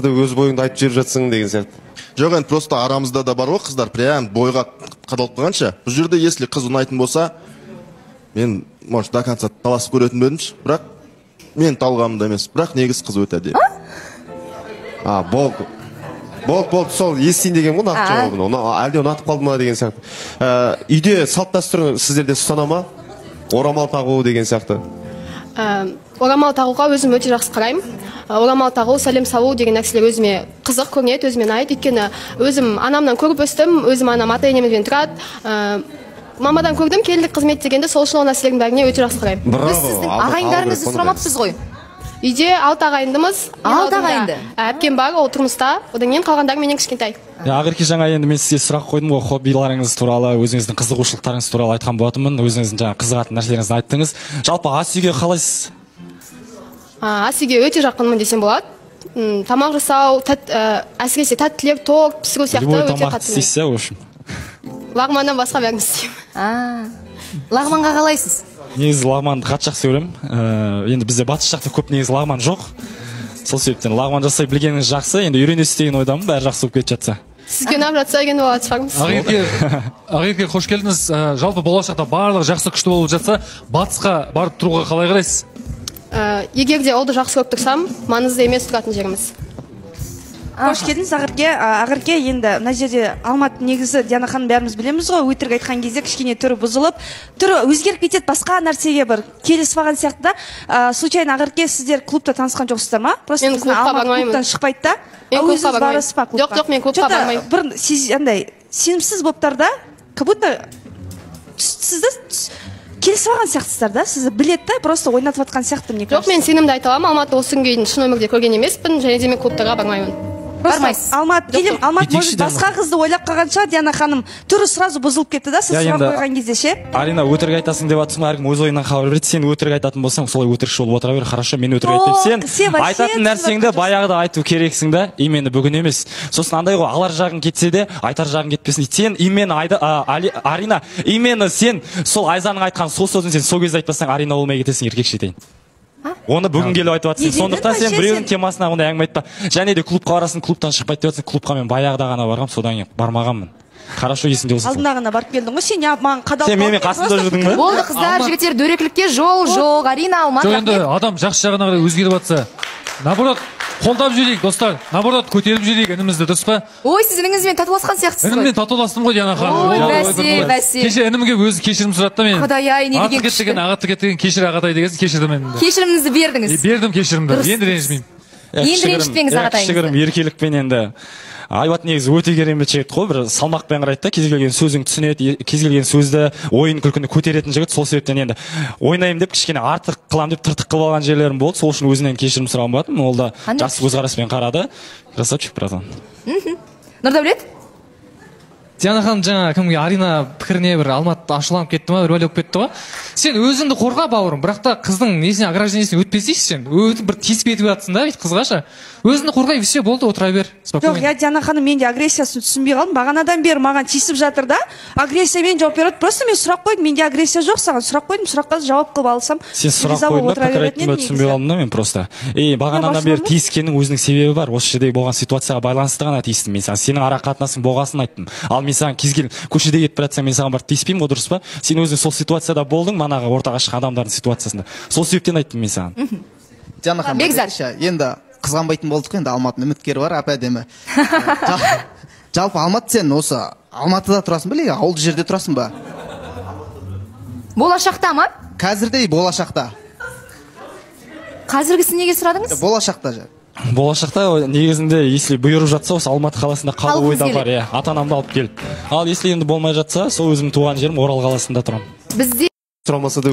деп өз бойыңды айтып жіберіп жатсың деген сияқты. Жоқ, енді просто арамызда да бар ғой қыздар, прям бойға қадалып қалғанша. Бұл жерде если қыз ұнайтын болса, мен может до конца таласып көретін бедімші, бірақ мен талғамымда емес, бірақ негіз қыз өте әдемі. Болды, сол естейін деген ғой нақты жауабын. Әлде ұнатып қалды ма деген сияқты. Үйде салт дәстүр сіздерде ұстана ма? Орамал тағу деген сияқты. Орамал тағуға өзім өте жақсы қараймын. Орамал тағу, сәлем салу деген нәрселер өзіме қызық көрінеді, өзіме ұнайды. Өйткені өзім анамнан көріп өстім, өзім анам ата-енемізбен тұрады. Мамадан көрдім, келіндік қызмет дегенде сол үшін ол нәрселердің бәріне өте жақсы қараймын. Біз сіздің ағайындарыңызды сұрамаппыз ғой. Үйде 6 ағайындымыз. 6 ағайынды. Әпкем бар, ол тұрмыста. Одан кейін қалғандары менен кішкентай. Ақерке, жаңа енді мен сізге сұрақ қойдым ғой, хоббиларыңыз туралы, өзіңіздің қызығушылықтарыңыз туралы айтқан болатынмын. Өзіңіздің жаңа қызығатын нәрселеріңізді айттыңыз. Жалпы ас үйге қалайсыз? Ас үйге өте жақынмын десем болады. Тамақ жасау, әсіресе тәттілер, торт пісіру сияқты өте қатты. Тамақ істейсіз, в общем. Лағманнан басқа бәрін істеймін. Лағманға қалайсыз? Негізі лағманды қатты жақсы көремін. Енді бізде батыс жақта көп негізі лағман жоқ. Сол себептен лағман жасай білгеніңіз жақсы. Енді үйренесіз деген ойдамын, бәрі жақсы болып кетіп жатса. Сізге ұнап жатса екен болады шығармыз. Ақерке, қош келдіңіз. Жалпы болашақта барлығы жақсы күшті болып жатса, батысқа барып тұруға қалай қарайсыз? Егер де олды жақсы көріп тұрсам, маңызды емес тұратын жеріміз. Қош келдіңіз, Ақерке. Енді мына жерде Алматы негізі Диана ханым бәріміз білеміз ғой, өтірік айтқан кезде кішкене түрі бұзылып, түрі өзгеріп кетеді, басқа нәрсеге бір келісіп алған сияқты да. Случайно Ақерке, сіздер клубта танысқан жоқсыздар ма? Просто біздің Алматы клубтан шықпайды да. Өзіңіз барасыз ба клубқа? Жоқ, мен клубқа бармаймын. Бір андай сенімсіз боптар да, как будто сізді келісіп алған сияқтысыздар да, сізді біледі да, просто ойнатып жатқан сияқты мне кажется. Жоқ, мен сенімді айта аламын, Алматы осы күнге дейін шын өмірде көрген емеспін, және де мен клубтарға бармаймын. Бармайсыз. Алматы может басқа қызды ойлап қалған шығар, Диана ханым. Түрі сразу бұзылып кетті да, сіз сұрақ қойған кезде ше? Арина, өтірік айтасың деп жатсың, әркім өз ойынан хабар береді. Сен өтірік айтатын болсаң, солай өтірікші болып отыра бер. Хорошо, мен өтірік айтып, сен айтатын нәрсеңді баяғыда айту керексің да, именно бүгін емес. Сосын андай ғой, алар жағың кетсе де, айтар жағың кетпесін. Сен именно Арина, именно сен сол Айзаның айтқан сол сөзін сен сол кезде айтпасаң, Арина болмай кетесің, еркекше дейін. Оны бүгін келіп айтып жатсың. Сондықтан сен біреудің темасына ондай әңгіме айтпа. Және де клубқа барасың, клубтан шықпайды деп жатсың. Клубқа мен баяғыда ғана барғам, содан кейін бармағанмын. Хорошо, есіңде болсын. Алдына ғана барып келдің ғой, сен маған қадалып сен менің қасымда жүрдің бе? Болды қыздар, жігіттер, дөрекілікке жол жоқ. Арина, Алматы. Жоқ, енді адам жақсы жағына қарай өзгеріп жатса, наоборот, қолдап жүрейік, достар. Наоборот, көтеріп жүрейік інімізді, дұрыс па? Ой, сіз ініңізбен татуласқан сияқтысыз ғой. Ініммен татуластым ғой, Диана ханым. Ой, бәсе. Кеше інімге өзі кешірім сұрады да мен. Құдай-ай, не деген күшті. Ағаты кеткен, кешір ағатай деген, кешірдім енді. Кешіріміңізді бердіңіз. Бердім кешірімді, енді ренжімеймін. Енді ренжітпеңіз ағатайыңызды. Кішігірім еркелікпен енді. Айбат негізі өте керемет жігіт қой, бір салмақпен қарайды да, кез келген сөзің түсінеді, кез келген сөзді ойын күлкіні көтеретін жігіт. Сол себептен енді ойнаймын деп кішкене артық қылам деп тыртық қылып алған жерлерім болды. Сол үшін өзінен кешірім сұраған болатын. Ол да жақсы көзқараспен қарады. Красавчик, братан. Нұрдәулет? Диана ханым, жаңа кімге Арина пікіріне бір Алматы ашуланып кетті ма, рөлі болып кетті ма? Сен өзіңді қорға, бауырым, бірақ та қыздың несіне ограждениесіне өтпесейші сен. Өтіп бір тиіспе етіп жатсың да, қызғаша. Өзіңді қорғай, все, болды, отыра бер. Жоқ, я Диана ханым, мен де агрессиясын түсінбей қалдым. Бағанадан бері маған тиісіп жатыр да. Агрессиямен жауап береді. Просто мен сұрақ қойдым, менде агрессия жоқ, саған сұрақ қойдым, сұраққа жауап қылып алсам. Сен сұрақ қойдың ба, пікір айттың ба, түсінбей қалдым да мен просто. Бағанадан бері тиіскеннің өзінің себебі бар. Осы жерде болған ситуацияға байланысты ғана тиістім. Мен сенің ара қатынасың болғасын айттым. Ал мен саған кез келген көшеде кетіп бара жатсаң, мен саған барып тиіспеймін ғой, дұрыс па? Сен өзің сол ситуацияда болдың, манағы ортаға шыққан адамдардың ситуациясында. Сол себептен айттым мен саған. Диана ханым, енді қызғанбайтын болдық, енді Алматының үміткері бар, әп-әдемі. Жалпы Алматы, сен осы Алматыда тұрасың ба, или ауылды жерде тұрасың ба? Болашақта ма? Қазірде болашақта. Қазіргісін неге сұрадыңыз? Болашақта же. Болашақта негізінде, если бұйырып жатса, осы Алматы қаласында қалу ойда бар, ата-анамды алып келіп. Ал если енді болмай жатса, сол өзім туған жерім Орал қаласында тұрамын. Бізде сұрамаса да